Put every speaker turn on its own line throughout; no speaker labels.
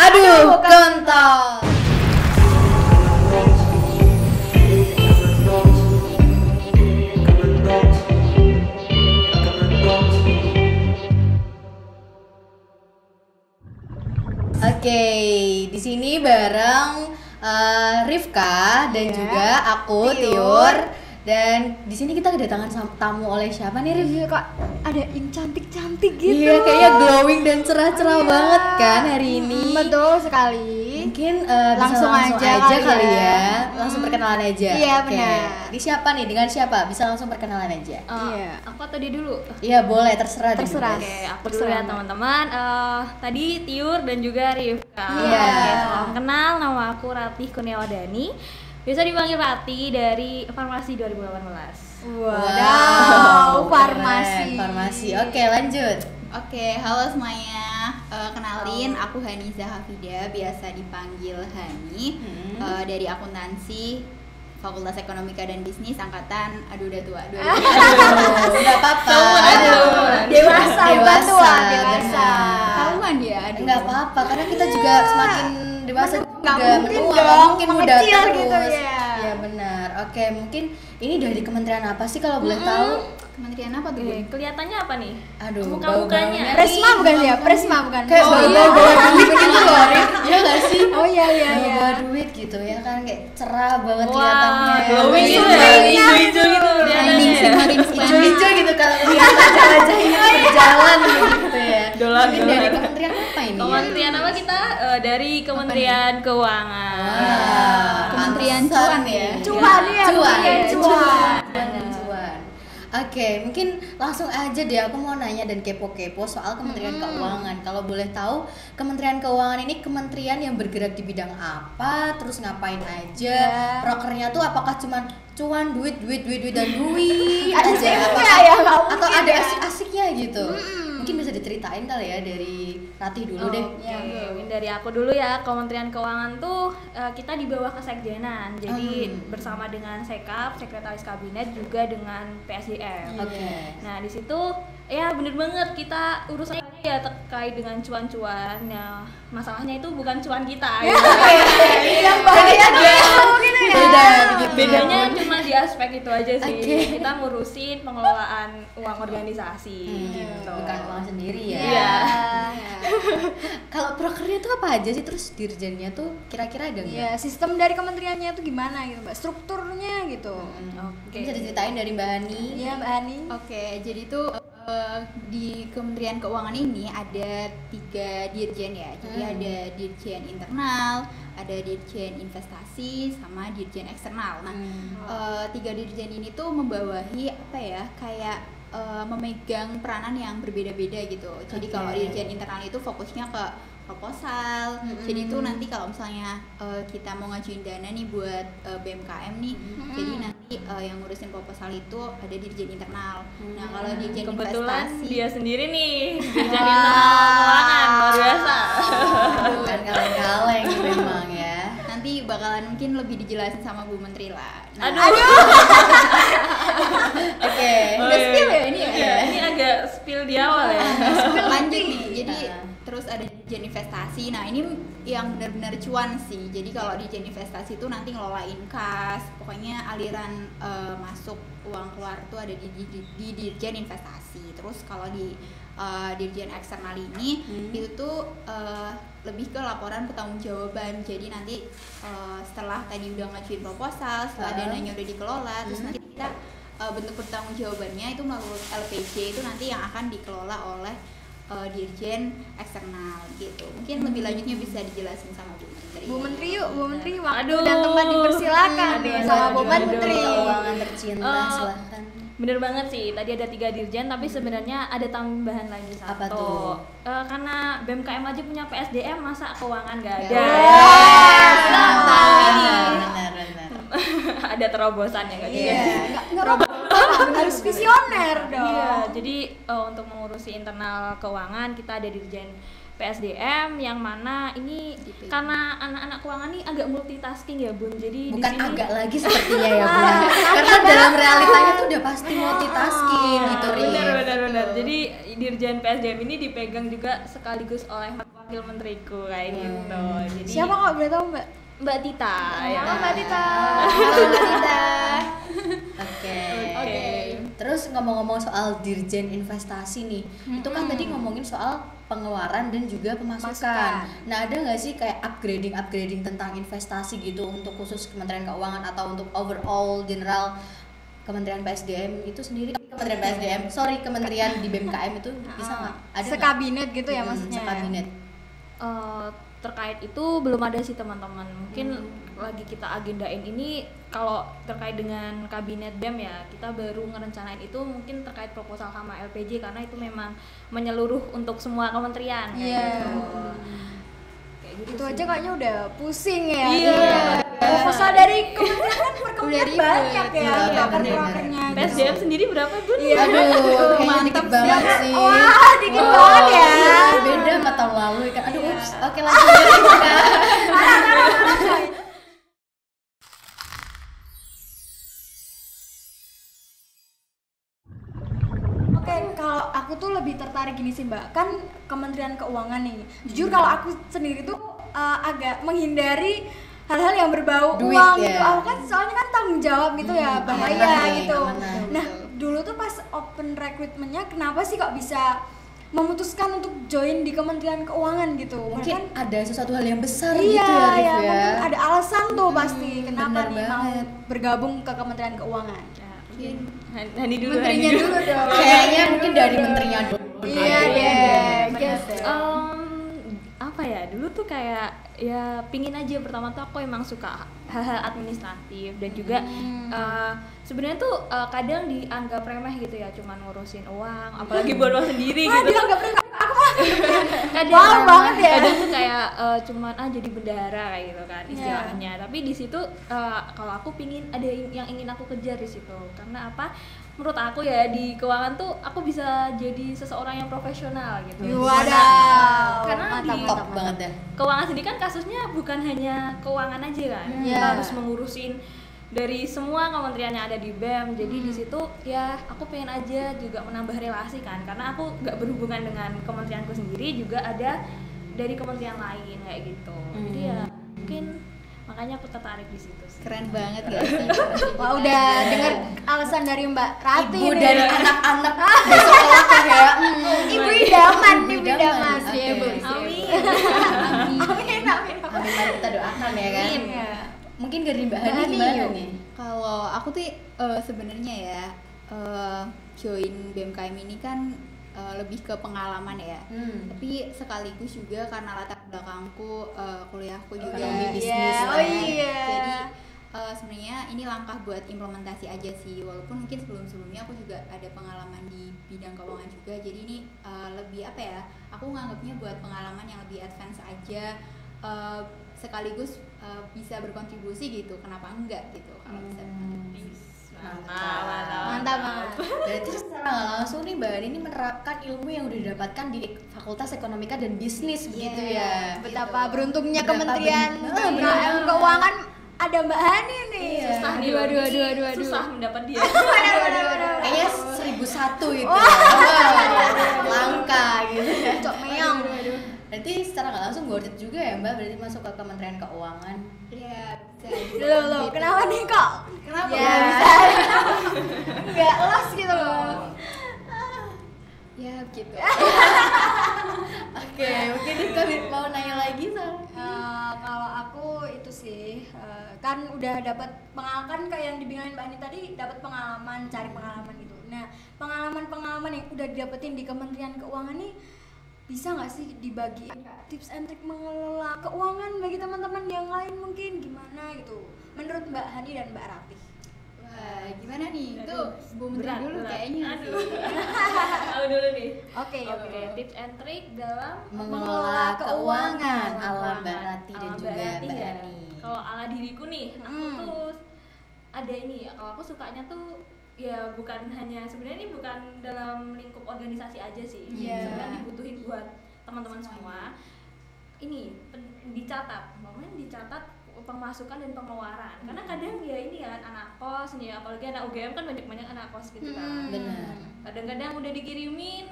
Aduh, kontol. Oke, di sini bareng Rifka dan juga aku Tiur. Dan di sini kita kedatangan tamu oleh siapa nih, Rif?
Iya kak, ada yang cantik-cantik gitu.
Iya, kayaknya glowing dan cerah-cerah banget kan hari ini.
Betul sekali.
Mungkin
langsung
aja kali ya. Langsung perkenalan aja.
Iya,
Oke.
benar.
Di siapa nih? Dengan siapa? Bisa langsung perkenalan aja.
Iya.
Aku atau dia dulu?
Iya, boleh, terserah.
Terserah.
deh.
Oke, aku dulu ya teman-teman. Tadi Tiur dan juga Rifka.
Iya.
Oke, salam kenal. Nama aku Ratih Kurniawadani. Biasa dipanggil Rati dari Farmasi 2018.
Wow,
Keren,
farmasi.
Farmasi. Oke, lanjut.
Oke, halo semuanya. Kenalin, aku Haniza Hafida, biasa dipanggil Hani. Dari akuntansi Fakultas Ekonomika dan Bisnis angkatan, aduh udah tua,
Enggak apa-apa.
Dewasa, bukan tua, dewasa.
Tahuan dia, aduh.
Enggak apa-apa, karena kita juga semakin dewasa
Nggak
juga
mungkin
menua,
dong,
nggak mungkin muda
mengecil
terus.
gitu, ya.
Iya benar. Oke, mungkin ini dari kementerian apa sih kalau boleh tahu?
Kementerian apa tuh?
Oke, kelihatannya apa nih?
Aduh,
Muka-mukanya.
Presma bukan ya? Presma bukan.
Kayak
Oh,
bawa
iya.
duit gitu loh, Rif. Iya nggak sih?
Oh iya iya iya.
Bawa duit gitu ya kan, kayak cerah banget
Wah,
kelihatannya.
glowing
Iya,
gitu ya,
iya.
hijau-hijau gitu kelihatannya.
Hijau-hijau gitu kalau lihat wajah-wajahnya berjalan gitu ya.
Dolan,
Mungkin
dolan.
dari kementerian apa ini?
Kementerian apa kita? Dari Kementerian Keuangan.
Wah,
Kementerian
pantesan
Cuan
nih.
ya?
Cuan ya,
Cuan.
Kementerian
Cuan.
Cuan.
Cuan. Oke, mungkin langsung aja deh aku mau nanya dan kepo-kepo soal Kementerian Keuangan. Kalau boleh tahu, Kementerian Keuangan ini kementerian yang bergerak di bidang apa? Terus ngapain aja? Prokernya tuh apakah cuman cuan, duit dan duit
Ada
aja?
sihnya ya, nggak
atau
mungkin
ada
ya.
asik-asiknya gitu? Mungkin bisa diceritain kali ya dari Ratih dulu deh.
Oke, mungkin dari aku dulu ya. Kementerian Keuangan tuh kita di bawah Kesekjenan. Jadi bersama dengan Sekap, Sekretaris Kabinet, juga dengan PSDM.
Oke.
Nah, di situ ya bener banget kita urusannya ya terkait dengan cuan-cuan. Nah, masalahnya itu bukan cuan kita.
Yang bahaya tuh gitu ya.
Beda gitu.
Bedanya cuma di aspek itu aja sih.
Oke.
Kita ngurusin pengelolaan uang organisasi gitu.
Bukan uang sendiri ya.
Iya.
Kalau prokernya tuh apa aja sih, terus dirjennya tuh kira-kira ada nggak?
Iya, sistem dari kementeriannya itu gimana gitu, Mbak? Strukturnya gitu.
Oke.
Bisa diceritain dari Mbak Hani?
Iya, Mbak Ani.
Oke, jadi tuh di Kementerian Keuangan ini ada 3 dirjen ya. Jadi ada dirjen internal, ada dirjen investasi, sama dirjen eksternal. Nah, 3 dirjen ini tuh membawahi apa ya? Kayak memegang peranan yang berbeda-beda gitu. Jadi kalau dirjen internal itu fokusnya ke proposal. Jadi itu nanti kalau misalnya kita mau ngajuin dana nih buat BMKM nih, jadi nanti yang ngurusin proposal itu ada dirjen internal. Nah kalau dirjen
Kebetulan
investasi,
dia sendiri nih dirjen internal keuangan, luar biasa.
Bukan kaleng-kaleng memang ya.
nanti bakalan mungkin lebih dijelasin sama Bu Menteri lah. Nah,
Aduh.
Oke.
udah spill ya ini ya.
Iya, ini agak spill di awal ya.
Lanjut nih, jadi terus ada dirjen investasi. Nah ini yang benar-benar cuan sih. Jadi kalau dirjen investasi itu nanti ngelolain kas, pokoknya aliran masuk uang keluar itu ada di dirjen investasi. Terus kalau di dirjen eksternal ini itu tuh lebih ke laporan pertanggungjawaban. Jadi nanti setelah tadi udah ngajuin proposal, setelah dananya udah dikelola, terus nanti kita bentuk pertanggungjawabannya itu melalui LPJ, itu nanti yang akan dikelola oleh dirjen eksternal gitu. Mungkin lebih lanjutnya bisa dijelasin sama Bu Menteri.
Bu Menteri yuk, Bu Menteri waktu
Aduh.
dan tempat dipersilakan
Aduh,
sama Bu
aduh,
Menteri.
Keuangan tercinta, silahkan.
Bener banget sih, tadi ada 3 dirjen tapi sebenarnya ada tambahan lagi satu.
Apa tuh?
Karena BMKM aja punya PSDM, masa keuangan gak ada?
Benar.
Ada terobosan ya gak
Iya, nggak apa-apa, harus visioner dong.
Iya, jadi untuk mengurusi internal keuangan kita ada dirjen PSDM yang mana ini karena anak-anak keuangan ini agak multitasking ya Bun. Jadi
Bukan
di sini
agak lagi sepertinya ya Bu. Karena dalam realitanya tuh udah pasti multitasking gitu Rin.
benar. Jadi dirjen PSDM ini dipegang juga sekaligus oleh wakil menteriku kayak gitu. Jadi
Siapa kok boleh tahu Mbak?
Mbak Tita. Ya.
Mbak Tita.
Halo Mbak Tita.
Oke.
Oke.
Terus ngomong-ngomong soal dirjen investasi nih, itu kan tadi ngomongin soal pengeluaran dan juga pemasukan. Nah, ada nggak sih kayak upgrading tentang investasi gitu untuk khusus Kementerian Keuangan atau untuk overall general Kementerian PSDM itu sendiri? Kementerian di BMKM itu bisa nggak? Ada nggak?
Sekabinet gitu ya maksudnya.
Sekabinet.
Terkait itu belum ada sih teman-teman. Mungkin lagi kita agendain ini kalau terkait dengan kabinet BEM ya, kita baru ngerencanain itu mungkin terkait proposal sama LPJ karena itu memang menyeluruh untuk semua kementerian kayak gitu. Kayak gitu
Itu
sih.
aja kayaknya udah pusing ya.
Iya.
Proposal dari kementerian kan per kementerian
Udah
banyak ya,
Iya,
proker-prokernya. gitu.
PSDM sendiri berapa Bun?
Iya.
Aduh, kayaknya dikit banget sih.
Wah, dikit banget ya.
Beda sama tahun lalu kan. Aduh, ups. Oke, lanjut ya.
Oke, kalau aku tuh lebih tertarik gini sih Mbak, kan Kementerian Keuangan nih. Jujur kalau aku sendiri tuh agak menghindari hal-hal yang berbau
Duit,
uang
ya.
gitu. Aku kan soalnya kan tanggung jawab gitu ya, bahaya
amanah nih,
gitu.
amanah.
Nah, dulu tuh pas open recruitment-nya kenapa sih kok bisa memutuskan untuk join di Kementerian Keuangan gitu?
Mungkin
Kan
ada sesuatu hal yang besar
iya,
gitu ya, Rif ya.
mungkin ada alasan tuh pasti kenapa
bener
nih mau
banget.
bergabung ke Kementerian Keuangan.
Ya, mungkin Hani dulu.
Menterinya
Hani
dulu dong.
Kayaknya mungkin dari menterinya dulu.
Iya deh, yes.
Apa ya, dulu tuh kayak ya pingin aja, pertama tuh aku emang suka hal-hal administratif dan juga sebenarnya tuh kadang dianggap remeh gitu ya, cuman ngurusin uang, apalagi buat uang sendiri gitu.
Dianggap remeh.
Kadang
Wow banget ya.
kadang tuh kayak cuman jadi bendahara kayak gitu kan istilahnya. Tapi di situ kalau aku pingin ada yang ingin aku kejar di situ, karena apa? Menurut aku ya di keuangan tuh aku bisa jadi seseorang yang profesional gitu.
Wadaw.
Karena di
Top banget dah.
keuangan sendiri kan kasusnya bukan hanya keuangan aja kan.
Iya.
Kita harus mengurusin dari semua kementerian yang ada di BEM. Jadi di situ ya aku pengen aja juga menambah relasi kan, karena aku nggak berhubungan dengan kementerianku sendiri, juga ada dari kementerian lain kayak gitu. Jadi ya mungkin makanya aku tertarik di situ sih.
Keren banget gak sih?
Wah, udah dengar alasan dari Mbak Rati
Ibu
nih.
dari anak-anak besok kelak kayak
Ibu idaman,
Ibu
ibu
idaman.
idaman.
Oke.
Iya, Bu.
Amin.
Amin, amin.
Amin, mari kita doakan ya kan.
Iya.
Mungkin dari Mbak
Mbak
Hani
Hani
gimana
yuk.
nih?
Kalau aku tuh sebenarnya ya join BMKM ini kan lebih ke pengalaman ya. Tapi sekaligus juga karena latar belakangku kuliahku juga
Ekonomi bisnis
Iya,
lah
oh
ya.
iya.
Jadi sebenarnya ini langkah buat implementasi aja sih, walaupun mungkin sebelumnya aku juga ada pengalaman di bidang keuangan juga. Jadi ini lebih apa ya? Aku nganggapnya buat pengalaman yang lebih advance aja, sekaligus bisa berkontribusi gitu. Kenapa enggak gitu kalau bisa berkontribusi.
Mantap banget.
Berarti secara nggak langsung nih Mbak Hani ini menerapkan ilmu yang udah didapatkan di Fakultas Ekonomika dan Bisnis begitu ya.
Betapa beruntungnya
Berapa
Kementerian
bener.
BMKM Keuangan ada Mbak Hani nih.
Iya.
Susah nih,
Aduh, aduh,
ini
aduh, aduh, aduh.
susah mendapat dia.
Benar.
Kayaknya 1001 itu. Wah, langka gitu ya.
Cok meong.
Berarti secara nggak langsung worth it juga ya Mbak, berarti masuk ke Kementerian Keuangan.
Iya, bisa.
Loh, kenapa nih kok?
Kenapa?
Ya, bisa. Enggak los gitu loh.
Ya gitu.
Oke, mungkin kita mau nanya lagi Sal.
Kalau aku itu sih kan udah dapat pengalaman kayak yang dibilangin Mbak Ani tadi, dapat pengalaman, cari pengalaman gitu. Nah, pengalaman yang udah didapetin di Kementerian Keuangan nih bisa nggak sih dibagi tips and trik mengelola keuangan bagi teman-teman yang lain mungkin gimana gitu menurut Mbak Hani dan Mbak Rati?
Wah, gimana nih? Itu
Aduh,
Bu Menteri
berat,
dulu
berat.
kayaknya.
Aduh. Tahu dulu nih.
Oke,
Oke, tips and trick dalam
Mengelola keuangan ala
keuangan.
Mbak Rati dan
Ala
juga
Rati
Mbak
ya.
Hani.
Kalau ala diriku nih, aku tuh ada ini. Kalau aku sukanya tuh ya bukan hanya, sebenarnya ini bukan dalam lingkup organisasi aja sih.
Iya.
Sebenarnya dibutuhin buat teman-teman semua. Ini dicatat, makanya dicatat pemasukan dan pengeluaran. Karena kadang ya ini kan anak kos nih, apalagi anak UGM kan banyak anak kos gitu kan.
Benar.
Kadang-kadang udah dikirimin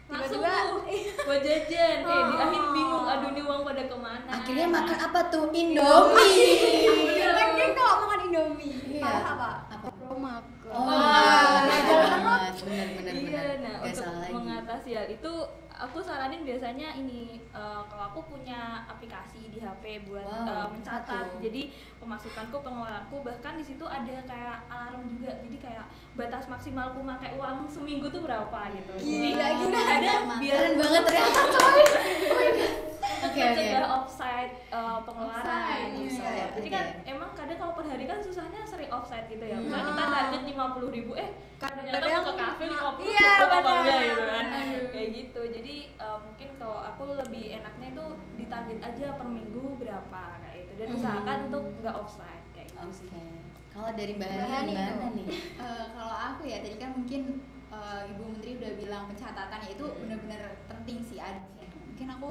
langsung
Tiba-tiba
tuh buat jajan. Di akhir bingung, aduh ini uang pada kemana.
Akhirnya makan apa tuh? Indomie.
Kan kalau makan Indomie,
Iya.
apa?
Apa?
Promaga.
Benar.
Iya, nah
Gak
untuk
salah lagi.
mengatasi hal itu aku saranin biasanya ini kalau aku punya aplikasi di HP buat
Wow,
mencatat.
apa tuh?
Jadi pemasukanku, pengeluaranku, bahkan di situ ada kayak alarm juga. Jadi kayak batas maksimalku pakai uang seminggu tuh berapa gitu. Jadi
Gila.
ada biar
Keren banget ternyata coy. Oke.
mencegah offside pengeluaran.
Offside,
Jadi
oke.
kan emang kadang kalau per hari kan susahnya sering offside gitu ya. Misalnya kita target 50.000, ternyata mau ke kafe 50
Iya,
apa
benar.
enggak gitu kan. Kayak gitu. Jadi mungkin kalau aku lebih enaknya itu ditarget aja per minggu berapa kayak itu. Dan usahakan untuk nggak offside kayak gitu sih.
Oke. Kalau dari Mbak
Mbak
Hani
Hani
gimana
tuh.
nih?
Kalau aku ya tadi kan mungkin Ibu Menteri udah bilang pencatatan ya itu benar-benar penting sih ada. Mungkin aku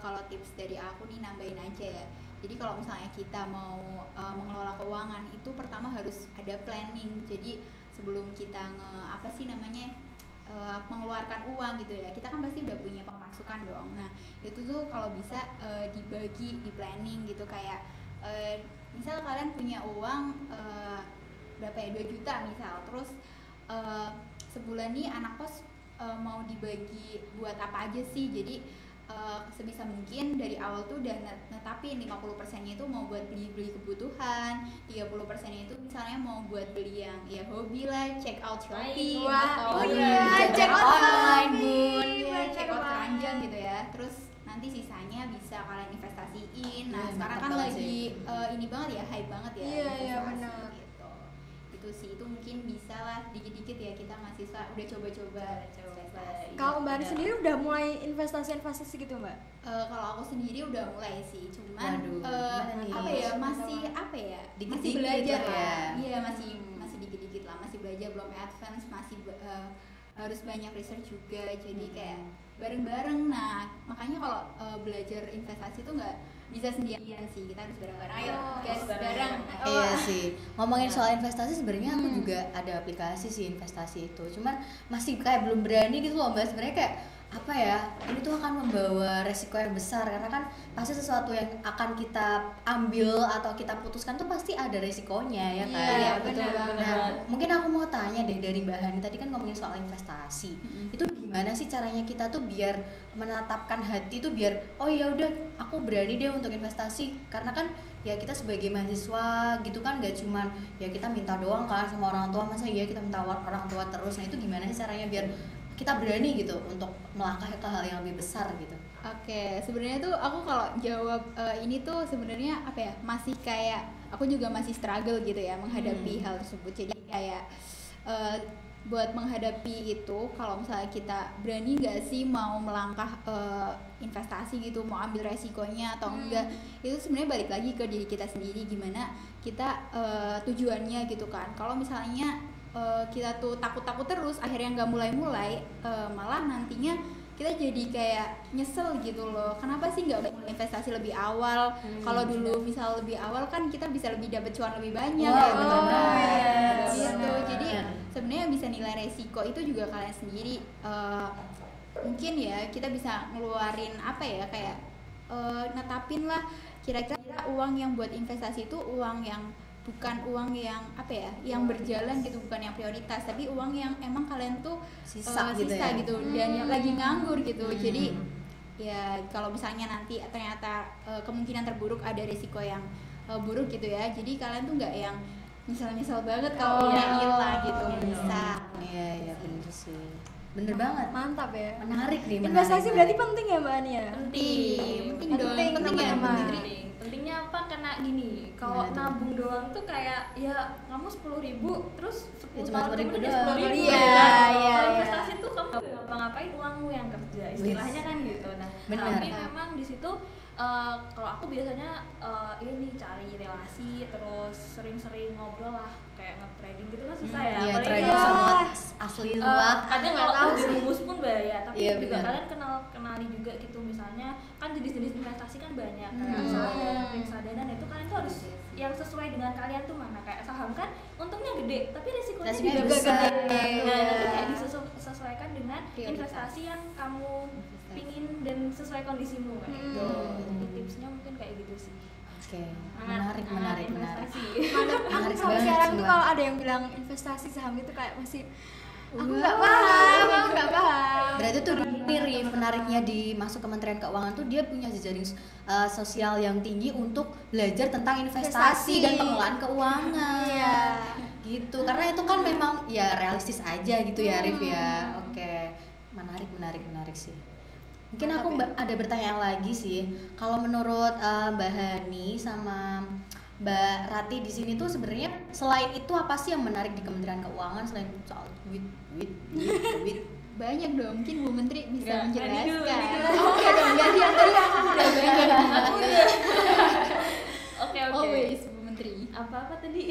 kalau tips dari aku nih nambahin aja ya. Jadi kalau misalnya kita mau mengelola keuangan itu pertama harus ada planning. Jadi sebelum kita mengeluarkan uang gitu ya, kita kan pasti udah punya pemasukan dong. Nah itu tuh kalau bisa dibagi di planning gitu, kayak misal kalian punya uang berapa ya, 2 juta misal, terus sebulan nih anak kos mau dibagi buat apa aja sih. Jadi sebisa mungkin dari awal tuh udah netapin 50%-nya itu mau buat beli kebutuhan, 30%-nya itu misalnya mau buat beli yang ya hobi lah, check out shopping atau
check out online, Bun.
check out keranjang gitu ya. Terus nanti sisanya bisa kalian investasiin. Nah
Iya,
sekarang
mantap
kan
banget
lagi
sih.
ini banget ya, hype banget ya
Iya,
investasi
benar.
gitu. Itu sih, itu mungkin bisa lah dikit-dikit ya, kita mahasiswa udah coba-coba investasi.
Kalau Mbak Ani sendiri udah mulai investasi gitu Mbak?
Kalau aku sendiri udah mulai sih, cuman
Waduh, gimana nih?
apa ya, masih masih
Dikit-dikit
belajar
lah ya.
Iya, masih dikit-dikit lah, masih belajar, belum advance, masih harus banyak research juga, jadi kayak bareng-bareng. Nah makanya kalau belajar investasi tuh nggak bisa sendirian sih, kita harus bareng-bareng. Ayo guys, bareng.
Iya sih, ngomongin soal investasi sebenarnya aku juga ada aplikasi sih investasi itu, cuman masih kayak belum berani gitu loh Mbak. Sebenarnya kayak apa ya, ini tuh akan membawa resiko yang besar karena kan pasti sesuatu yang akan kita ambil atau kita putuskan tuh pasti ada resikonya ya kan.
Iya,
betul banget.
Nah, mungkin aku mau tanya deh dari Mbak Hani, tadi kan ngomongin soal investasi. Itu gimana sih caranya kita tuh biar menetapkan hati tuh biar oh ya udah aku berani deh untuk investasi, karena kan ya kita sebagai mahasiswa gitu kan gak cuman ya kita minta doang kan sama orang tua, masa iya kita minta orang tua terus. Nah itu gimana sih caranya biar kita berani gitu untuk melangkah ke hal yang lebih besar gitu?
Oke, sebenarnya tuh aku kalau jawab ini tuh sebenarnya apa ya, masih kayak aku juga masih struggle gitu ya menghadapi hal tersebut. Jadi kayak buat menghadapi itu, kalau misalnya kita berani nggak sih mau melangkah investasi gitu, mau ambil resikonya atau enggak, itu sebenarnya balik lagi ke diri kita sendiri, gimana kita tujuannya gitu kan. Kalau misalnya kita tuh takut-takut terus, akhirnya nggak mulai-mulai, malah nantinya kita jadi kayak nyesel gitu loh. Kenapa sih nggak mulai investasi lebih awal? Kalau dulu misal lebih awal kan kita bisa lebih dapat cuan lebih banyak.
Wah,
ya,
betul banget.
gitu.
Benar.
Jadi sebenarnya bisa nilai resiko itu juga kalian sendiri. Mungkin ya kita bisa ngeluarin apa ya, kayak netapin lah kira-kira uang yang buat investasi itu uang yang bukan uang yang apa ya, yang berjalan gitu, bukan yang prioritas, tapi uang yang emang kalian tuh
Sisa gitu ya?
dan yang lagi nganggur gitu. Jadi ya kalau misalnya nanti ternyata kemungkinan terburuk ada risiko yang buruk gitu ya, jadi kalian tuh nggak yang nyesel banget kalau udah hilang gitu. Bisa.
Iya bener sih, bener banget.
Mantap ya.
Menarik nih.
Investasi berarti penting ya Mbak Ani ya?
Penting dong,
Penting,
penting ya,
teman-teman.
Penting. Pentingnya apa? Karena gini, kalau
Gimana tuh?
nabung doang tuh kayak ya kamu 10.000 terus 10
Ya, cuma
tahun
10.000
kemudian
doang.
10.000
Iya,
kan?
iya,
Kalau
iya.
investasi tuh kamu nggak ngapa-ngapain, uangmu yang kerja, istilahnya kan gitu. Nah,
Benar.
tapi memang di situ kalau aku biasanya ini cari relasi, terus sering-sering ngobrol lah, kayak nge-trading gitu kan susah ya.
Iya,
Apalagi
trading
ya,
sama asli lah.
kadang
nggak
kalau
tahu
di
sih.
rumus pun bahaya, tapi
Iya,
juga
benar.
kalian kenali juga gitu, misalnya kan jenis-jenis investasi kan banyak, kayak saham, reksadana, itu kalian tuh harus yang sesuai dengan kalian tuh mana. Kayak saham kan untungnya gede tapi risikonya
Resikonya
juga
besar.
gede. Nah, nanti kayak disesuaikan dengan
Prioritas.
investasi yang kamu pingin dan sesuai kondisimu kayak gitu. Jadi tipsnya mungkin kayak gitu sih.
Oke, menarik.
Investasi.
Aku sampai
banget,
sekarang tuh
sumpah.
kalau ada yang bilang investasi saham gitu kayak masih aku nggak paham.
Berarti tuh Rif, menariknya di masuk Kementerian Keuangan tuh dia punya jejaring sosial yang tinggi untuk belajar tentang investasi dan pengelolaan keuangan.
Iya.
Gitu. Karena itu kan memang ya realistis aja gitu ya Rif ya. Oke. Menarik sih. Mungkin aku ada pertanyaan lagi sih. Kalau menurut Mbak Hani sama Mbak Rati di sini tuh sebenarnya selain itu apa sih yang menarik di Kementerian Keuangan selain soal duit?
Banyak dong, mungkin Bu Menteri bisa
Enggak, Hani dulu,
menjelaskan.
Hani dulu.
Oke dong, gantian tadi aku udah banyak.
Oke.
Always Bu Menteri.
Apa tadi?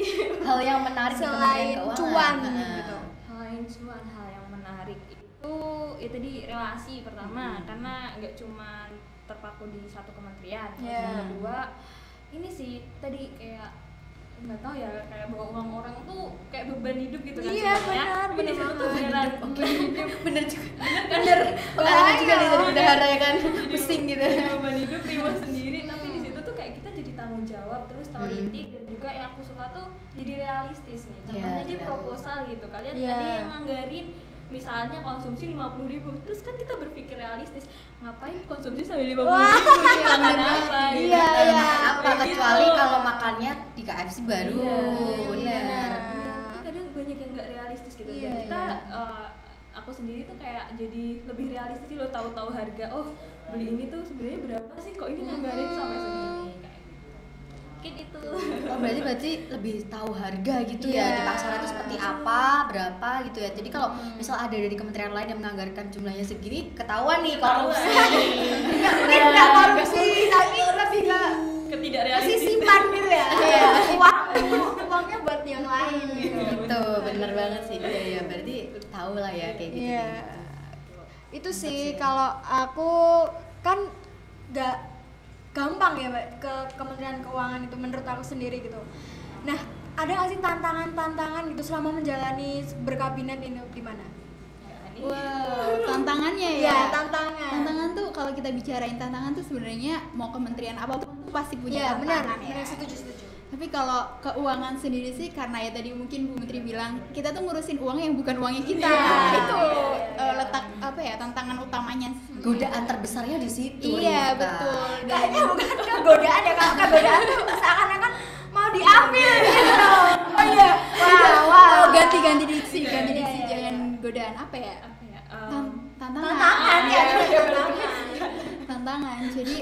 Hal yang menarik di Kementerian
Selain
Keuangan.
cuan
Nah.
gitu.
Hal yang menarik itu ya tadi relasi pertama, karena nggak cuma terpaku di satu kementerian.
Yeah.
Yang kedua ini sih tadi kayak nggak tahu ya, kayak bawa uang orang tuh kayak beban hidup gitu kan.
Iya,
sebenarnya.
benar,
Tapi di situ tuh
benar.
beneran
Bener juga. Pengalaman juga nih jadi bendahara ya kan. Pusing gitu.
beban hidup terima sendiri, tapi di situ tuh kayak kita jadi tanggung jawab terus politik dan juga yang aku suka tuh jadi realistis nih. Contohnya di
benar.
proposal gitu, kalian
Iya.
tadi yang nganggarin misalnya konsumsi 50.000, terus kan kita berpikir realistis, ngapain konsumsi sampai 50.000 makan apa gitu.
Iya, iya.
Apa
Kayak
kecuali
gitu.
kalau makannya di KFC baru.
Iya,
Benar.
Tapi kadang banyak yang nggak realistis gitu.
Iya,
Dan kita
iya.
aku sendiri tuh kayak jadi lebih realistis sih, lo tahu-tahu harga. Oh, beli ini tuh sebenarnya berapa sih? Kok ini nganggarin sampai segini kayak gitu. Mungkin itu.
Oh, berarti lebih tahu harga gitu
Iya.
ya di pasaran itu seperti apa, berapa gitu ya. Jadi kalau misal ada dari kementerian lain yang menganggarkan jumlahnya segini, ketahuan nih korupsi.
Tidak korupsi, tapi lebih ke
Ketidak
masih
realistis.
simpan gitu ya. Uangnya buat yang lain gitu.
Gitu, bener banget sih. Iya, berarti tahu lah ya kayak gitu.
Iya. Itu sih kalau aku kan nggak gampang ya Mbak, ke Kementerian Keuangan itu menurut aku sendiri gitu. Nah, ada nggak sih tantangan-tantangan gitu selama menjalani berkabinet ini di mana?
Wow, tantangannya ya.
Iya, tantangan.
Tantangan tuh kalau kita bicarain tantangan tuh sebenarnya mau kementerian apapun tuh pasti punya
Iya, benar.
tantangan ya.
Benar, setuju.
Tapi kalau keuangan sendiri sih karena ya tadi mungkin Bu Menteri bilang kita tuh ngurusin uang yang bukan uangnya kita.
Iya.
Itu letak apa ya tantangan utamanya.
Godaan terbesarnya di situ.
Iya,
Rita.
betul.
Kayaknya bukan kegodaan ya, kalau kegodaan tuh seakan-akan mau diambil gitu. Oh iya. Wow.
Ganti diksi, ganti
Iya,
diksi
iya,
jangan godaan apa ya?
Apa ya?
Tantangan.
Tantangan ya, tantangan.
Tantangan. Jadi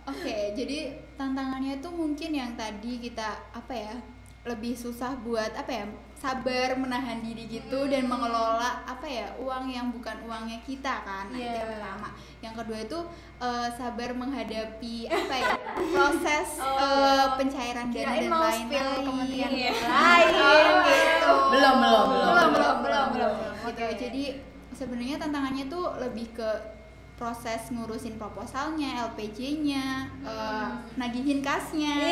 oke, jadi tantangannya tuh mungkin yang tadi kita apa ya? Lebih susah buat apa ya? Sabar menahan diri gitu dan mengelola apa ya? Uang yang bukan uangnya kita kan. Nah, itu yang
Iya.
pertama. Yang kedua itu sabar menghadapi apa ya? Proses pencairan dana
Kirain
dan
mau
lain-lain.
spill kementerian
Iya.
lain gitu.
Belum.
Gitu. Jadi sebenarnya tantangannya tuh lebih ke proses ngurusin proposalnya, LPJ-nya, nagihin kasnya.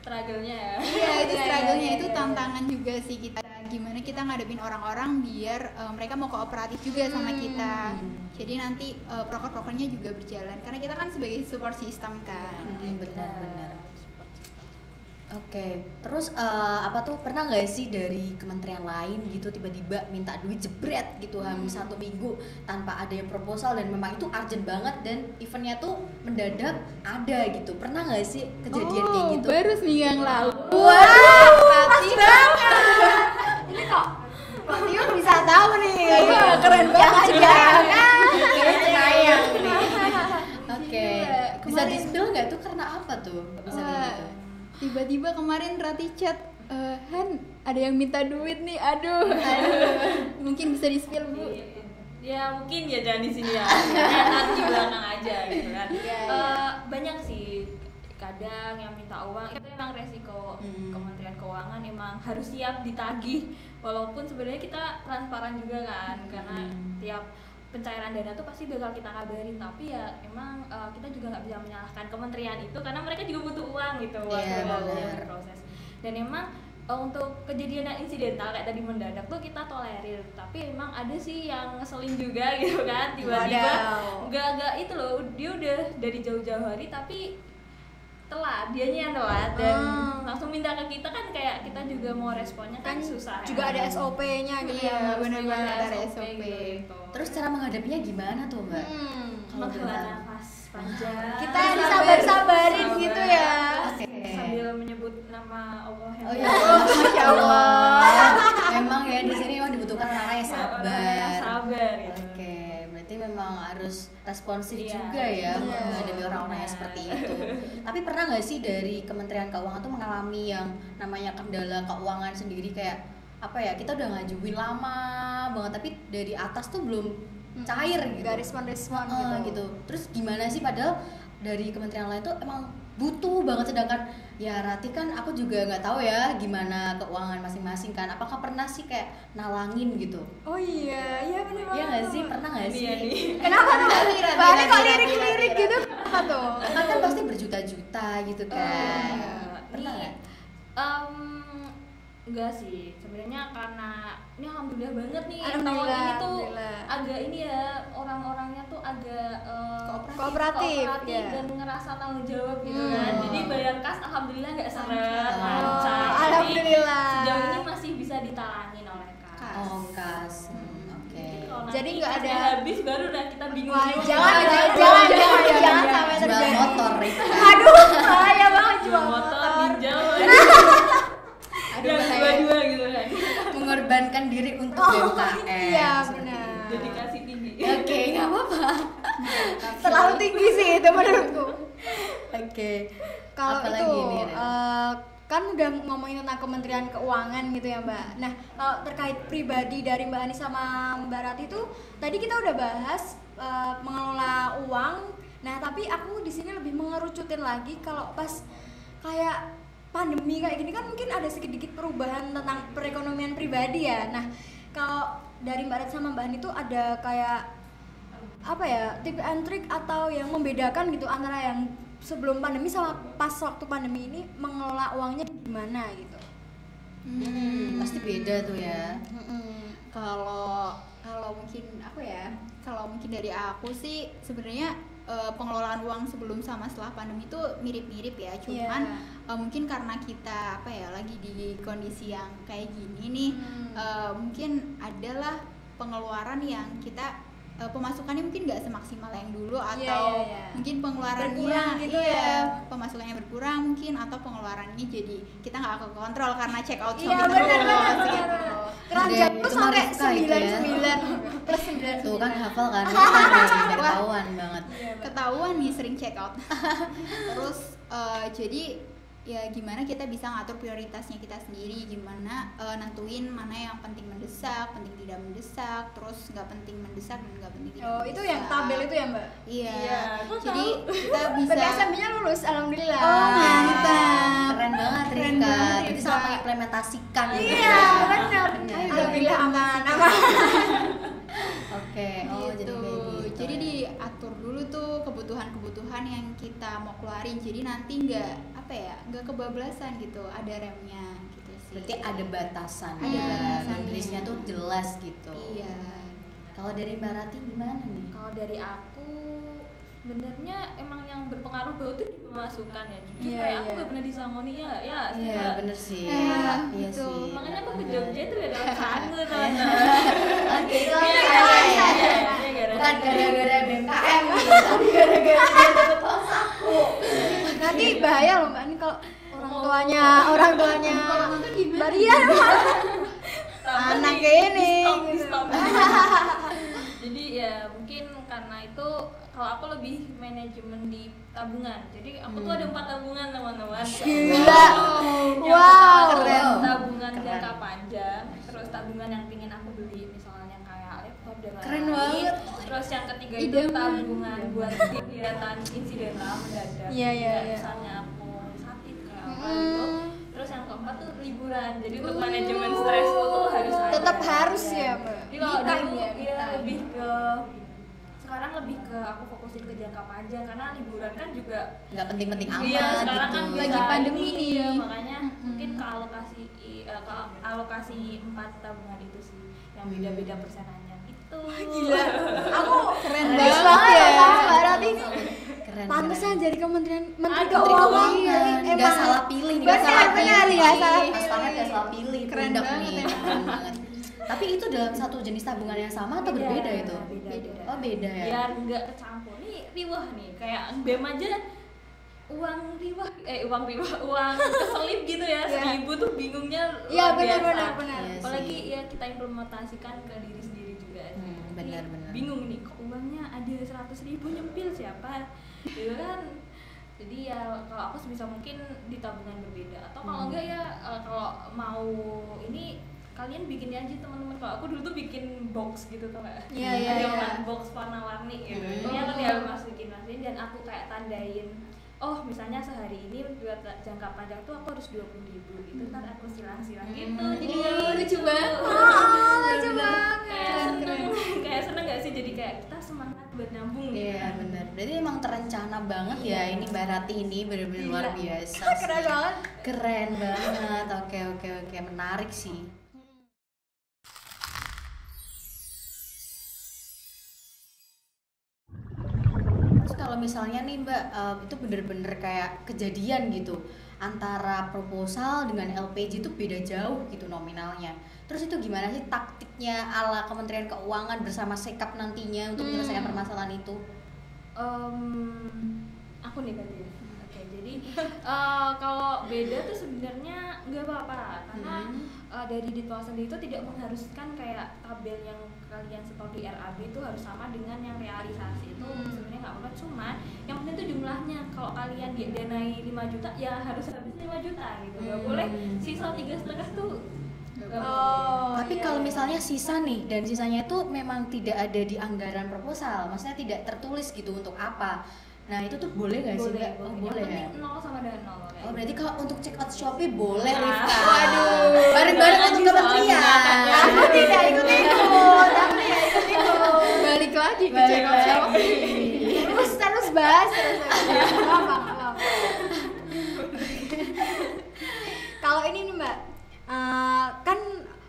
Struggle-nya ya.
Iya, itu
Iya,
struggle-nya
iya,
itu
iya.
tantangan juga sih kita. Gimana kita ngadepin orang-orang biar mereka mau kooperatif juga sama kita. Jadi nanti proker-prokernya juga berjalan karena kita kan sebagai support system kan.
Benar. Oke, terus apa tuh pernah nggak sih dari kementerian lain gitu tiba-tiba minta duit jebret gitu hamil 1 minggu tanpa ada yang proposal dan memang itu urgent banget dan eventnya tuh mendadak ada gitu, pernah nggak sih kejadian kayak gitu?
Baru seminggu yang lalu.
Wow, pas banget. Ini kok Pak Tio bisa tahu nih.
Keren banget.
Sayang nih. Oke, bisa
Kemarin-
di-spill nggak tuh karena apa tuh? Bisa kayak gitu.
Tiba-tiba kemarin Rati chat, Han ada yang minta duit nih, aduh. Mungkin bisa di-spill Bu.
Ya mungkin ya jangan di sini ya. Nanti di belakang aja gitu kan. Banyak sih kadang yang minta uang itu emang resiko Kementerian Keuangan emang harus siap ditagih walaupun sebenarnya kita transparan juga kan karena tiap pencairan dana tuh pasti bakal kita kabarin tapi ya emang kita juga nggak bisa menyalahkan kementerian itu karena mereka juga butuh uang gitu buat
Iya,
berproses.
benar.
Proses dan emang untuk kejadian yang insidental kayak tadi mendadak tuh kita tolerir, tapi emang ada sih yang ngeselin juga gitu kan, tiba-tiba nggak itu loh, dia udah dari jauh-jauh hari tapi telat, dianya yang telat dan langsung minta ke kita kan, kayak kita juga mau responnya kan susah
juga
ya.
ada SOP-nya gitu
Iya,
ya.
benar-benar ada
SOP
SOP.
gitu.
Terus cara menghadapinya gimana tuh Mbak? Kalau
menghela
boleh.
nafas panjang,
Kita disabar-sabarin
sabar.
gitu ya.
Oke.
Sambil menyebut nama Allah yang
Oh iya,
Masya Allah.
memang ya di sini memang dibutuhkan orang yang
Orang yang
sabar.
sabar gitu.
Oke, berarti memang harus responsif
Iya,
juga ya
iya.
menghadapi orang-orang yang seperti itu. Tapi pernah nggak sih dari Kementerian Keuangan tuh mengalami yang namanya kendala keuangan sendiri, kayak apa ya, kita udah ngajuin lama banget tapi dari atas tuh belum cair gitu.
Gak respon-respon
Gitu. Terus gimana sih, padahal dari kementerian lain tuh emang butuh banget, sedangkan ya Rati kan aku juga nggak tahu ya gimana keuangan masing-masing kan. Apakah pernah sih kayak nalangin gitu?
Oh iya, iya benar banget.
Iya nggak sih, pernah nggak sih?
Kenapa tuh?
Rabi,
Bahannya kok
Rabi,
lirik-lirik
Rabi.
gitu? Kenapa tuh?
Kan pasti berjuta-juta gitu kan. Pernah
Ini
nggak?
enggak sih sebenarnya, karena ini alhamdulillah banget nih tahun
Alhamdulillah,
ini tuh
alhamdulillah.
agak ini ya, orang-orangnya tuh agak
Kooperatif, ya.
dan ngerasa tanggung jawab gitu kan.
Hmm.
Jadi bayar kas alhamdulillah nggak seret,
Oh,
lancar. Jadi
alhamdulillah.
sejauh ini masih bisa ditalangin oleh kas.
Oh kas. Oke.
Kalau
Jadi
nanti
nggak
kasnya
ada-
habis baru udah kita bingung.
Wah,
juga.
jangan sampai
Jual
terjadi.
motor Rika.
Aduh, bahaya banget
jual
jual
motor,
motor.
ginjal,
Aduh,
yang
bahaya.
dua-dua gitu kan.
Mengorbankan diri untuk
Oh,
UMKM.
iya,
seperti
benar.
itu.
Dedikasi tinggi.
Oke, nggak apa-apa.
Terlalu tinggi sih itu menurutku.
Oke.
Kalau
Apalagi
itu
nih, Ren?
kan udah ngomongin tentang Kementerian Keuangan gitu ya Mbak. Nah kalau terkait pribadi dari Mbak Ani sama Mbak Rati itu tadi kita udah bahas mengelola uang. Nah tapi aku di sini lebih mengerucutin lagi kalau pas kayak pandemi kayak gini kan mungkin ada sedikit perubahan tentang perekonomian pribadi ya. Nah kalau dari Mbak Rati sama Mbak Ani itu ada kayak apa ya, tip and trick atau yang membedakan gitu antara yang sebelum pandemi sama pas waktu pandemi ini mengelola uangnya gimana gitu.
Pasti beda tuh ya.
Kalau mungkin apa ya, kalau mungkin dari aku sih sebenarnya pengelolaan uang sebelum sama setelah pandemi itu mirip-mirip ya, cuman mungkin karena kita apa ya lagi di kondisi yang kayak gini nih, mungkin adalah pengeluaran yang kita pemasukannya mungkin nggak semaksimal yang dulu, atau mungkin pengeluarannya
berkurang gitu ya.
pemasukannya berkurang mungkin, atau pengeluarannya jadi kita nggak kekontrol karena check out
Iya
shopping
benar.
gitu.
Keranjang
Ada
tuh
itu
sampai
Marifka itu ya.
99 plus 99.
Tuh kan hafal kan, udah ketahuan banget.
Ketahuan nih sering check out. Terus jadi ya gimana kita bisa ngatur prioritasnya kita sendiri, gimana nentuin mana yang penting mendesak, penting tidak mendesak, terus nggak penting mendesak dan nggak penting tidak
Oh
mendesak.
itu yang tabel itu ya Mbak?
Iya.
Kok
Jadi
tahu?
kita bisa
PPSMB-nya lulus, alhamdulillah.
Oh, mantap.
Keren banget
Keren
Rika.
banget,
Jadi
Rika.
selalu mengimplementasikan gitu.
Iya benar. Alhamdulillah aman.
Oke. Oh jadi
gitu.
kayak gitu.
Jadi diatur dulu tuh kebutuhan-kebutuhan yang kita mau keluarin. Jadi nanti nggak kebablasan gitu. Ada remnya gitu sih.
Berarti ada batasan.
Ada
ya.
batasan.
Inggrisnya tuh jelas gitu.
Iya.
Kalau dari Mbak Rati gimana nih?
Kalau dari aku sebenarnya emang yang berpengaruh banget itu di pemasukan ya. Jujur
Iya,
kayak aku
iya.
gak pernah disangoni ya.
Iya bener sih.
Iya,
Iya
gitu.
sih.
Makanya aku ke
bener.
Jogja itu ya dalam sangu teman-teman.
Oke, itu
Iya,
apa ya? Bukan gara-gara BMKM nih, tapi gara-gara dia dapat uang saku.
Nanti bahaya loh Mbak ini kalau orang tuanya Mbak Ria anak ini gitu.
Jadi ya mungkin karena itu kalau aku lebih manajemen di tabungan. Jadi aku tuh ada 4 tabungan teman-teman.
Gila.
Yang
Wow.
pertama
Keren.
tabungan
Keren.
jangka panjang, terus tabungan yang pingin aku beli misalnya kayak laptop dan
Keren
lain-lain.
banget.
Terus yang ketiga itu tabungan buat kegiatan insidental mendadak.
Iya, iya,
Kayak
iya.
misalnya aku sakit kayak apa gitu. Terus yang keempat tuh liburan. Jadi untuk manajemen stresku tuh harus ada.
Tetap harus ya Mbak.
Jadi kalau
Me time
dulu
ya, me
ya
time.
lebih ke sekarang lebih ke aku fokusin ke jangka panjang karena liburan kan juga
Nggak penting-penting amat
iya sekarang
gitu.
kan
Lagi
bisa
pandemi
ini,
nih.
ya, makanya mungkin kealokasi alokasi 4 tabungan itu sih yang beda-beda persenannya itu.
Gila. Aku
Keren
banget
banget ya.
Mbak Rati.
Keren.
Pantesan
keren.
jadi Menteri
Aduh,
Keuangan.
Nggak salah pilih nih, nggak
Benar,
salah
benar,
pilih.
nggak salah
Mas
pilih.
Farhan nggak salah pilih.
Keren
Pundak
banget
nih.
emang.
Keren banget. Tapi itu dalam satu jenis tabungan yang sama atau berbeda itu?
Beda.
Oh beda ya.
Biar nggak kecampur. Nih riwah nih, kayak BEM aja uang keselip gitu ya,
Iya.
1.000 tuh bingungnya
Iya,
luar biasa.
benar.
Iya
Apalagi
sih.
ya kita implementasikan ke diri sendiri juga sih.
Benar.
Ini bingung nih, kok uangnya ada 100.000 nyempil siapa gitu kan. Jadi ya kalau aku sebisa mungkin di tabungan berbeda, atau kalau enggak ya kalau mau ini kalian bikin aja teman-teman. Kalau aku dulu tuh bikin box gitu tuh nggak?
Iya,
Ada
iya.
box warna-warni gitu.
Hmm.
Ini aku tinggal masukin dan aku kayak tandain. Oh misalnya sehari ini buat jangka panjang tuh aku harus 20.000 itu ntar aku silang-silang gitu. Jadi nggak
lucu banget.
Lucu banget.
kayak seneng nggak sih, jadi kayak kita semangat buat nyambung gitu.
Iya benar. Berarti emang terencana banget ya ini Mbak Rati ini benar-benar
Gila.
luar biasa.
Keren
sih.
banget.
Keren banget. Oke, menarik sih. Terus kalau misalnya nih Mbak, itu bener-bener kayak kejadian gitu antara proposal dengan LPG itu beda jauh gitu nominalnya. Terus itu gimana sih taktiknya ala Kementerian Keuangan bersama Sekap nantinya untuk menyelesaikan permasalahan itu?
Aku nih berarti ya. Oke, jadi kalau beda tuh sebenarnya nggak apa-apa karena dari Ditpol sendiri itu tidak mengharuskan kayak tabel yang kalian setor di RAB itu harus sama dengan yang realisasi. Itu sebenarnya nggak apa-apa, cuma yang penting itu jumlahnya. Kalau kalian didanai 5 juta ya harus habis 5 juta gitu. Nggak boleh sisa 3,5 tuh. Nggak boleh.
Tapi kalau misalnya sisa nih dan sisanya itu memang tidak ada di anggaran proposal, maksudnya tidak tertulis gitu untuk apa. Nah itu tuh boleh nggak sih Mbak? Oh, boleh
Yang
ya.
penting 0 sama dengan 0.
Oh berarti kalau untuk check out Shopee boleh
Nah,
Rifka.
waduh.
Bareng-bareng untuk kementerian.
Aku tidak ikut-ikut. Aku tidak ikut-ikut.
Balik lagi ke
Balik
check out
lagi.
Shopee.
Terus bahas terus. Apa? Kalau ini nih Mbak, kan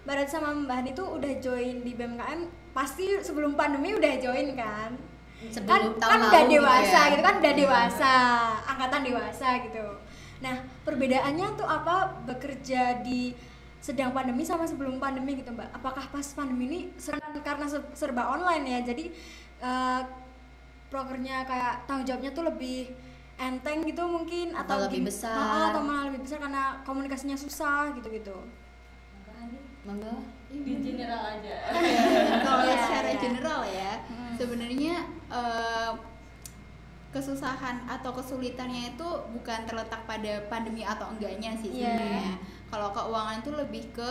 Barat sama Mbak Hani tuh udah join di BMKM, pasti sebelum pandemi udah join kan?
Sebelum tahun
kan
lalu
udah
gitu
dewasa
ya.
gitu kan, udah dewasa, angkatan dewasa gitu. Nah perbedaannya tuh apa bekerja di sedang pandemi sama sebelum pandemi gitu Mbak? Apakah pas pandemi ini karena serba online ya, jadi prokernya kayak tanggung jawabnya tuh lebih enteng gitu mungkin,
Atau lebih besar.
atau malah lebih besar karena komunikasinya susah gitu-gitu.
Monggo.
Di general aja.
Kalau
Iya,
secara
iya.
general ya, sebenarnya kesusahan atau kesulitannya itu bukan terletak pada pandemi atau enggaknya sih
Iya.
sebenarnya. Kalau keuangan itu lebih ke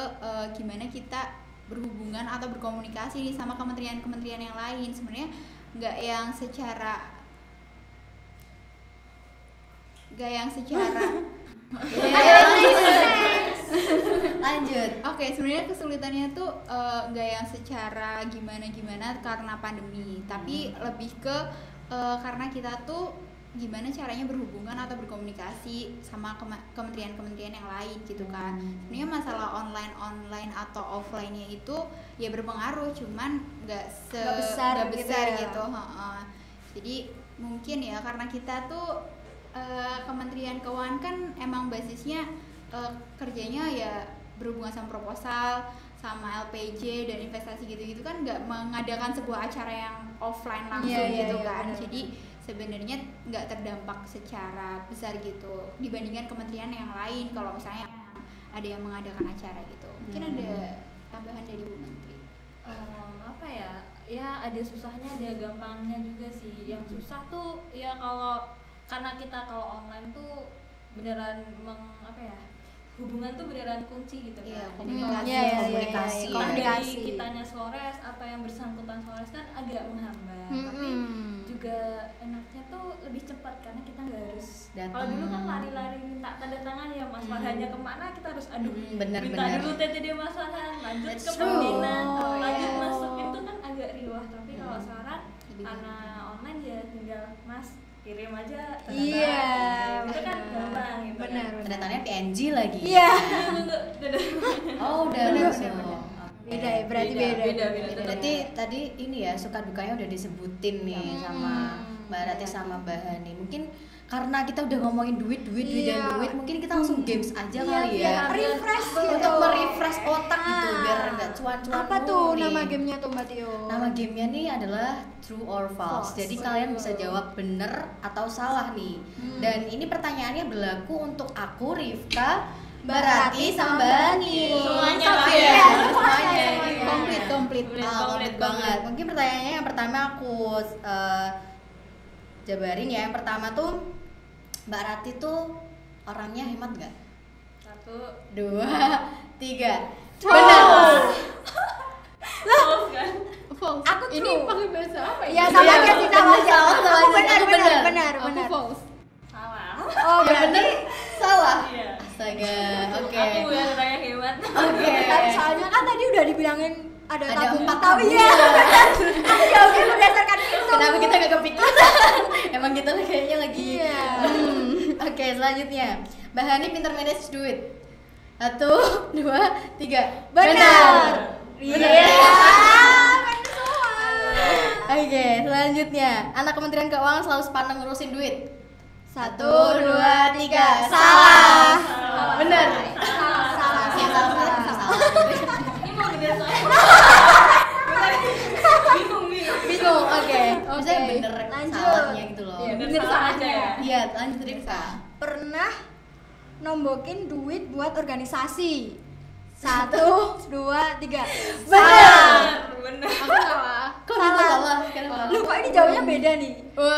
gimana kita berhubungan atau berkomunikasi nih sama kementerian-kementerian yang lain. Sebenarnya nggak yang secara
Lanjut.
Oke, sebenarnya kesulitannya tuh nggak yang secara gimana karena pandemi, tapi lebih ke karena kita tuh gimana caranya berhubungan atau berkomunikasi sama kementerian-kementerian yang lain gitu kan. Sebenarnya masalah online atau offline-nya itu ya berpengaruh, cuman nggak
besar gitu ya.
gitu. Jadi mungkin ya karena kita tuh Kementerian Keuangan kan emang basisnya kerjanya ya berhubungan sama proposal, sama LPJ dan investasi gitu-gitu kan, nggak mengadakan sebuah acara yang offline langsung gitu kan.
benar.
Jadi sebenarnya nggak terdampak secara besar gitu dibandingkan kementerian yang lain. Kalau misalnya ada yang mengadakan acara gitu, mungkin ada tambahan dari Bu Menteri.
Apa ya? Ya ada susahnya, ada gampangnya juga sih. Yang susah tuh ya karena kita kalau online tuh beneran hubungan tuh beneran kunci gitu
Iya,
kan.
komunikasi.
Iya, iya,
komunikasi.
iya,
Kalau
komunikasi.
dari kitanya Flores atau yang bersangkutan Flores kan agak menghambat, tapi juga enaknya tuh lebih cepat karena kita nggak harus
Datang.
kalau dulu kan lari-lari minta tanda tangan ya Mas Farhannya kemana, kita harus
bener,
minta
bener.
dulu TTD Mas Farhan, lanjut
That's
ke
true.
pembina,
Oh,
lanjut
iya.
masuk itu kan agak riwah. Tapi kalau sekarang
Lebih
karena online ya tinggal Mas kirim aja tanda
Iya,
tangan. Itu kan
benar.
gampang gitu.
Benar.
Tanda tangannya PNG lagi.
Iya.
Oh, udah
Benar,
langsung.
benar.
Oke.
Beda ya, berarti beda.
Beda.
Berarti tadi ini ya suka dukanya udah disebutin nih sama Mbak Rati sama Mbak Hani. Mungkin karena kita udah ngomongin duit dan
Iya.
duit, mungkin kita langsung games aja kali
Iya,
ya.
refresh gitu.
Untuk merefresh otak gitu biar nggak cuan-cuan
Apa tuh
mulu nih.
nama gamenya tuh Mbak Tio?
Nama gamenya nih adalah True or False.
False.
Jadi kalian bisa jawab bener atau salah nih. Dan ini pertanyaannya berlaku untuk aku, Rifka, Mbak Rati, sama Mbak Hani.
Semuanya
Lengkap
lah
ya?
ya.
Semuanya.
Komplit.
Komplit
Komplit
banget. Mungkin pertanyaannya yang pertama aku jabarin ya. Yang pertama tuh Mbak Rati tuh orangnya hemat nggak?
1,
2, 3.
Benar.
false kan?
False.
Aku
Ini
true.
pakai bahasa apa ya?
Ya sama aja sih, sama aja.
Salah,
Aku
salah,
benar,
aku
benar,
benar.
benar,
Aku
benar.
false.
Salah.
Oh,
Yang
berarti
bener salah.
Iya.
Astaga. Oke.
Aku yang raya hebat.
Oke.
soalnya kan tadi udah dibilangin ada
Ada
tabung
4
tahu ya. Aku jawabnya berdasarkan itu.
Kenapa kita gak kepikiran? Emang kita kayaknya lagi.
Iya.
Oke, selanjutnya Mbak Hani pintar manage duit. 1, 2, 3.
Benar.
Benar.
Iya.
Oke, selanjutnya anak Kementerian Keuangan selalu sepandang ngurusin duit.
1,
2, 3.
Salah.
Benar.
Salah.
Ya, salah.
Ini mau gede soalnya. Bingung.
Bingung. Oke. Maksudnya bener
Lanjut.
salahnya gitu loh.
Iya,
Bener
bener
salah
salah aja ya.
Iya, lanjut Rifka.
Pernah nombokin duit buat organisasi. 1, 2, 3.
Benar.
Bener.
Aku salah.
Kok bisa salah? Kenapa?
Lu kok ini jawabnya beda nih?
Belum.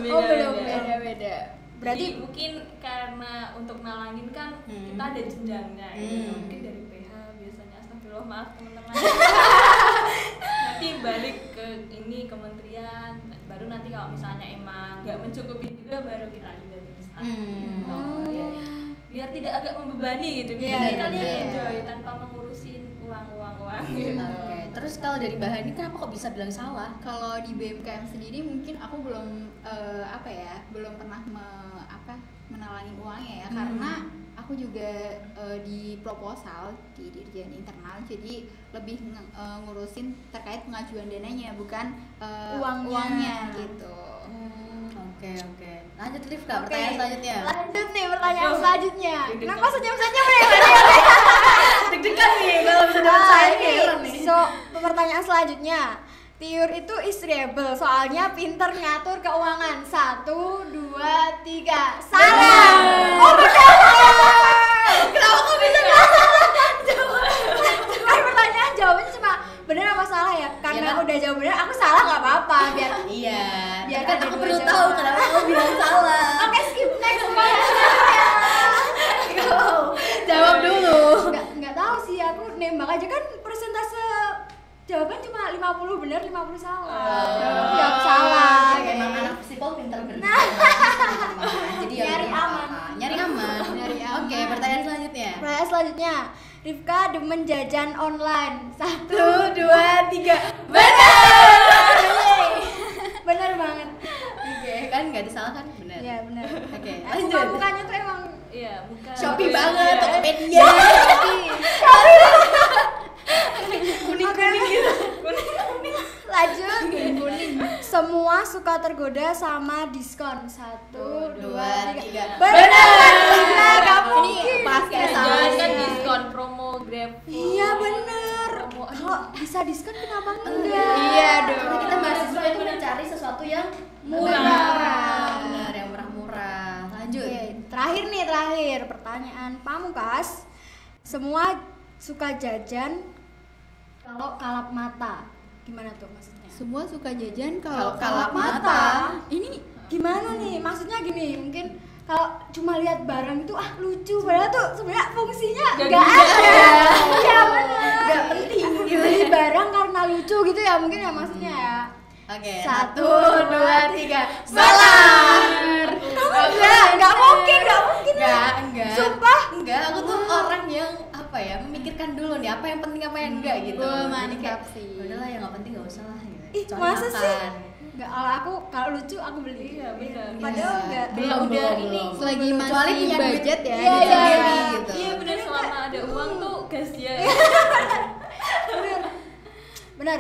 Oh, belum.
Beda-beda.
Berarti
Jadi mungkin karena untuk nalangin kan kita ada jenjangnya gitu. Mungkin dari PH biasanya astagfirullah maaf teman-teman. Nanti balik ke ini kementerian, baru nanti kalau misalnya emang nggak mencukupi juga baru kita lanjut dari start. Gitu. Ya, biar tidak agak membebani gitu.
Iya,
Jadi
iya,
kalian
iya.
enjoy tanpa mengurusin uang gitu.
Oke. Terus kalau dari Mbak Hani kenapa kok bisa bilang salah?
Kalau di BMKM sendiri mungkin aku belum belum pernah menalangin uangnya ya, karena aku juga di proposal di Dirjen Internal, jadi lebih ngurusin terkait pengajuan dananya, bukan uangnya gitu.
Oke. Lanjut Rifka, pertanyaan selanjutnya.
lanjut nih pertanyaan
Aduh.
selanjutnya.
Deg-degan.
Kenapa senyum-senyum nih?
Deg-degan nih kalau bisa dapat saya nih.
So, pertanyaan selanjutnya. Tiur itu istriable, soalnya pinter ngatur keuangan. 1, 2, 3. Salah. Oh, benar.
Kenapa kok bisa
Kan pertanyaan jawabannya cuma benar apa salah ya? Karena
Ya kan?
udah jawab benar, aku salah nggak apa-apa. Biar
Iya.
Biar
Kan
ada
aku
dua
perlu
jawaban.
tahu kenapa kamu bilang salah.
Oke, skip next.
Go. Jawab dulu.
Nggak tahu sih, aku nembak aja kan persentase jawaban cuma 50 benar, 50 salah. Ya aku salah.
Oke, emang anak psikol pinter bener. Jadi ya
Nyari
nggak
aman.
apa-apa. Nyari aman.
Nyari aman.
Oke, pertanyaan selanjutnya.
Pertanyaan selanjutnya, Rifka demen jajan online. 1,
2, 3.
benar banget.
Oke, kan nggak disalahkan benar.
Iya benar.
Oke,
Aku
lanjut.
mukanya tuh emang
Iya, bukan.
Shopee banget,
Iya.
Tokopedia.
kuning-kuning gitu. Lanjut. Kuning. Semua suka tergoda sama diskon. 1, 2, 3.
3.
Benar. Gak mungkin.
Ini pasti
Iya,
salah
jangan kan
sih.
diskon promo Grab.
Iya benar.
Promo.
Kalau bisa diskon kenapa enggak?
Iya dong.
Karena kita mahasiswa itu mencari sesuatu yang
Murah.
Benar, yang murah-murah. Lanjut.
Oke, terakhir pertanyaan pamungkas. Semua suka jajan kalau kalap mata. Gimana tuh maksudnya?
Semua suka jajan
Kalau
kalau
kalap
kalap
mata.
Ini
Gimana nih? Maksudnya gini, mungkin kalau cuma lihat barang itu lucu, padahal tuh sebenarnya fungsinya nggak ada. Iya benar.
Nggak penting gitu.
Beli barang karena lucu gitu ya mungkin ya maksudnya ya.
Oke,
1,
2, 3. Salah.
Nggak mungkin.
Enggak.
Sumpah.
Enggak, aku tuh orang yang apa ya, memikirkan dulu nih apa yang penting apa yang enggak gitu.
Wah,
Jadi
mantap
kayak,
sih.
udahlah yang nggak penting nggak usah lah gitu.
Ih,
Soalnya
masa sih?
makan.
Nggak, kalau lucu aku beli.
Iya, benar.
Padahal nggak.
Belum,
udah
belum.
ini
Selagi
Kecuali
masih
punya duit.
budget ya.
Iya,
gitu.
iya,
Sendiri
iya.
gitu.
Iya bener, selama ada uang tuh gas ya.
Benar.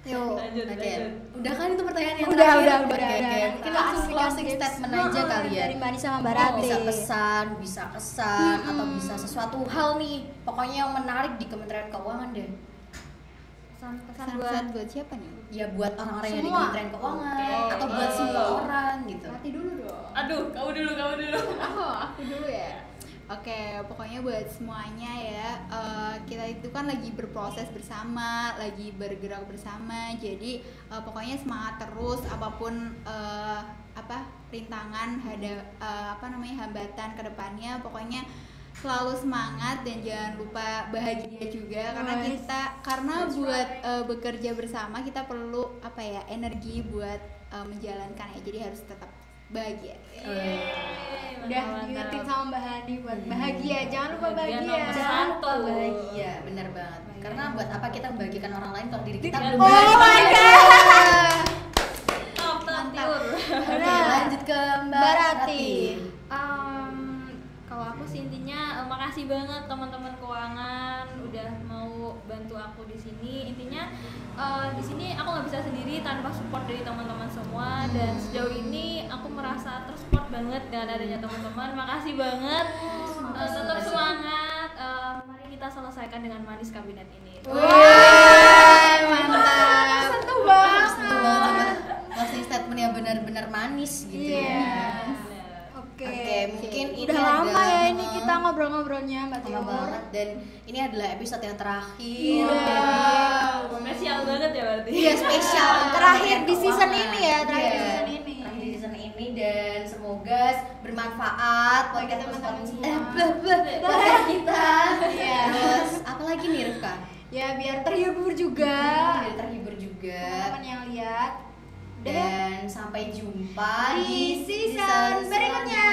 Yuk.
Lanjut,
Oke,
lanjut.
udah kan itu pertanyaan yang
Udah,
terakhir?
udah.
Oke. Mungkin langsung closing statement aja kali ya.
Dari Mbak Anissa sama Mbak Rati.
Bisa pesan, bisa kesan, atau bisa sesuatu hal nih, pokoknya yang menarik di Kementerian Keuangan deh.
Pesan-pesan
Pesan buat siapa nih?
Ya buat orang-orang yang di
Semua.
Kementerian Keuangan
Oke.
atau buat semua orang gitu.
Rati dulu dong.
Aduh, kamu dulu.
Oh, aku dulu ya. Oke, pokoknya buat semuanya ya, kita itu kan lagi berproses bersama, lagi bergerak bersama. Jadi pokoknya semangat terus, apapun rintangan hambatan ke depannya, pokoknya selalu semangat dan jangan lupa bahagia juga karena buat bekerja bersama kita perlu energi buat menjalankan ya. Jadi harus tetap bahagia.
Udah diingetin sama Mbak Hadi buat bahagia, jangan lupa
Bahagia
bahagia.
nomor
Jangan lupa
satu.
bahagia, benar banget. Karena buat apa kita membagikan orang lain kalau diri kita belum
Oh my god.
Top, tiur.
Oke, lanjut ke Mbak
Mbak
Rati.
Rati.
Kalau aku sih intinya makasih banget teman-teman keuangan udah mau bantu aku di sini. Intinya di sini aku nggak bisa sendiri tanpa support dari teman-teman semua, dan sejauh ini aku merasa tersupport banget dengan adanya teman-teman. Makasih banget. Tetap semangat. Mari kita selesaikan dengan manis kabinet ini.
Wah, mantap.
Sentuh banget.
Sentuh banget sama closing statement yang benar-benar manis gitu
Iya.
ya.
Oke.
Oke, mungkin ini
Udah lama
adalah-
ya ini kita ngobrol-ngobrolnya Mbak
lama
Tiur.
banget, dan ini adalah episode yang terakhir.
Iya.
Spesial banget ya berarti.
Iya, spesial
Terakhir di
Kementerian
season
Keuangan.
ini ya, terakhir di
Iya,
season ini.
terakhir di season ini, dan semoga bermanfaat buat
Bagi teman-teman semua.
podcast kita.
Iya.
Terus apa lagi nih Rifka?
Ya biar terhibur juga.
Biar terhibur juga.
Teman-teman yang lihat.
Dan sampai jumpa
Di season berikutnya.